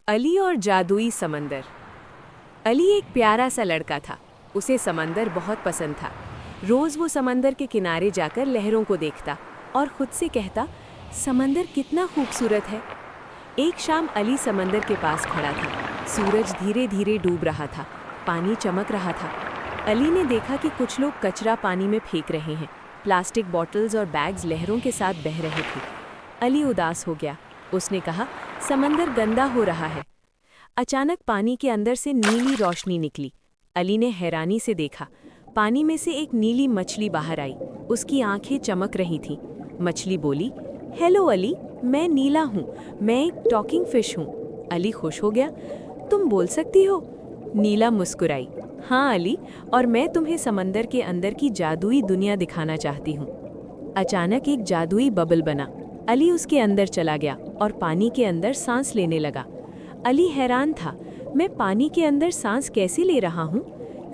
अली और जादुई समंदर। अली एक प्यारा सा लड़का था। उसे समंदर बहुत पसंद था। रोज वो समंदर के किनारे जाकर लहरों को देखता और खुद से कहता, समंदर कितना खूबसूरत है। एक शाम अली समंदर के पास खड़ा था। सूरज धीरे धीरे डूब रहा था। पानी चमक रहा था। अली ने देखा कि कुछ लोग कचरा पानी में फेंक रहे हैं। प्लास्टिक बॉटल्स और बैग्स लहरों के साथ बह रहे थे। अली उदास हो गया। उसने कहा, समंदर गंदा हो रहा है। अचानक पानी के अंदर से नीली रोशनी निकली। अली ने हैरानी से देखा। पानी में से एक नीली मछली बाहर आई। उसकी आंखें चमक रही थीं। मछली बोली, हेलो अली, मैं नीला हूँ। मैं एक टॉकिंग फिश हूँ। अली खुश हो गया। तुम बोल सकती हो? नीला मुस्कुराई। हाँ अली, और मैं तुम्हें समंदर के अंदर की जादुई दुनिया दिखाना चाहती हूँ। अचानक एक जादुई बबल बना। अली उसके अंदर चला गया और पानी के अंदर सांस लेने लगा। अली हैरान था, मैं पानी के अंदर सांस कैसे ले रहा हूँ?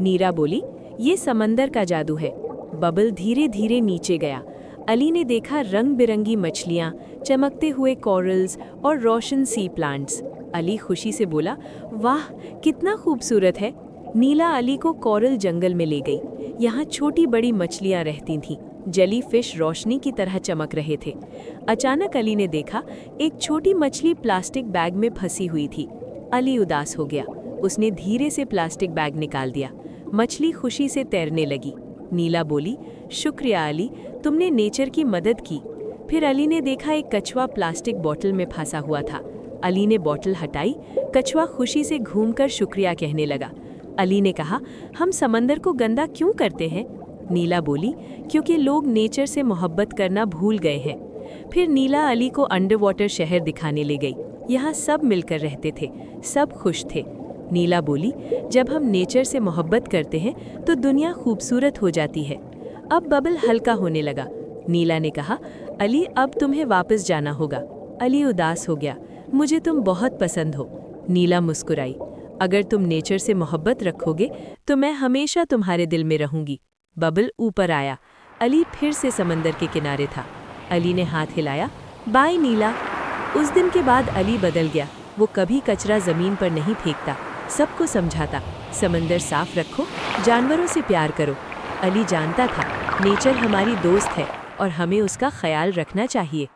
नीरा बोली, ये समंदर का जादू है। बबल धीरे धीरे नीचे गया। अली ने देखा रंग बिरंगी मछलियाँ, चमकते हुए कोरल्स और रोशन सी प्लांट्स। अली खुशी से बोला, वाह, कितना खूबसूरत है। नीला अली को कोरल जंगल में ले गई। यहाँ छोटी बड़ी मछलियाँ रहती थीं। जली फिश रोशनी की तरह चमक रहे थे। अचानक अली ने देखा एक छोटी मछली प्लास्टिक बैग में फंसी हुई थी। अली उदास हो गया। उसने धीरे से प्लास्टिक बैग निकाल दिया। मछली खुशी से तैरने लगी। नीला बोली, शुक्रिया अली, तुमने नेचर की मदद की। फिर अली ने देखा एक कछुआ प्लास्टिक बोतल में फंसा हुआ था। अली ने बोतल हटाई। कछुआ खुशी से घूमकर शुक्रिया कहने लगा। अली ने कहा, हम समंदर को गंदा क्यों करते हैं? नीला बोली, क्योंकि लोग नेचर से मोहब्बत करना भूल गए हैं। फिर नीला अली को अंडर वाटर शहर दिखाने ले गई। यहाँ सब मिलकर रहते थे, सब खुश थे। नीला बोली, जब हम नेचर से मोहब्बत करते हैं तो दुनिया खूबसूरत हो जाती है। अब बबल हल्का होने लगा। नीला ने कहा, अली, अब तुम्हें वापस जाना होगा। अली उदास हो गया। मुझे तुम बहुत पसंद हो। नीला मुस्कुराई, अगर तुम नेचर से मोहब्बत रखोगे तो मैं हमेशा तुम्हारे दिल में रहूंगी। बबल ऊपर आया। अली फिर से समंदर के किनारे था। अली ने हाथ हिलाया, बाय नीला। उस दिन के बाद अली बदल गया। वो कभी कचरा जमीन पर नहीं फेंकता, सबको समझाता, समंदर साफ रखो, जानवरों से प्यार करो। अली जानता था, नेचर हमारी दोस्त है और हमें उसका ख्याल रखना चाहिए।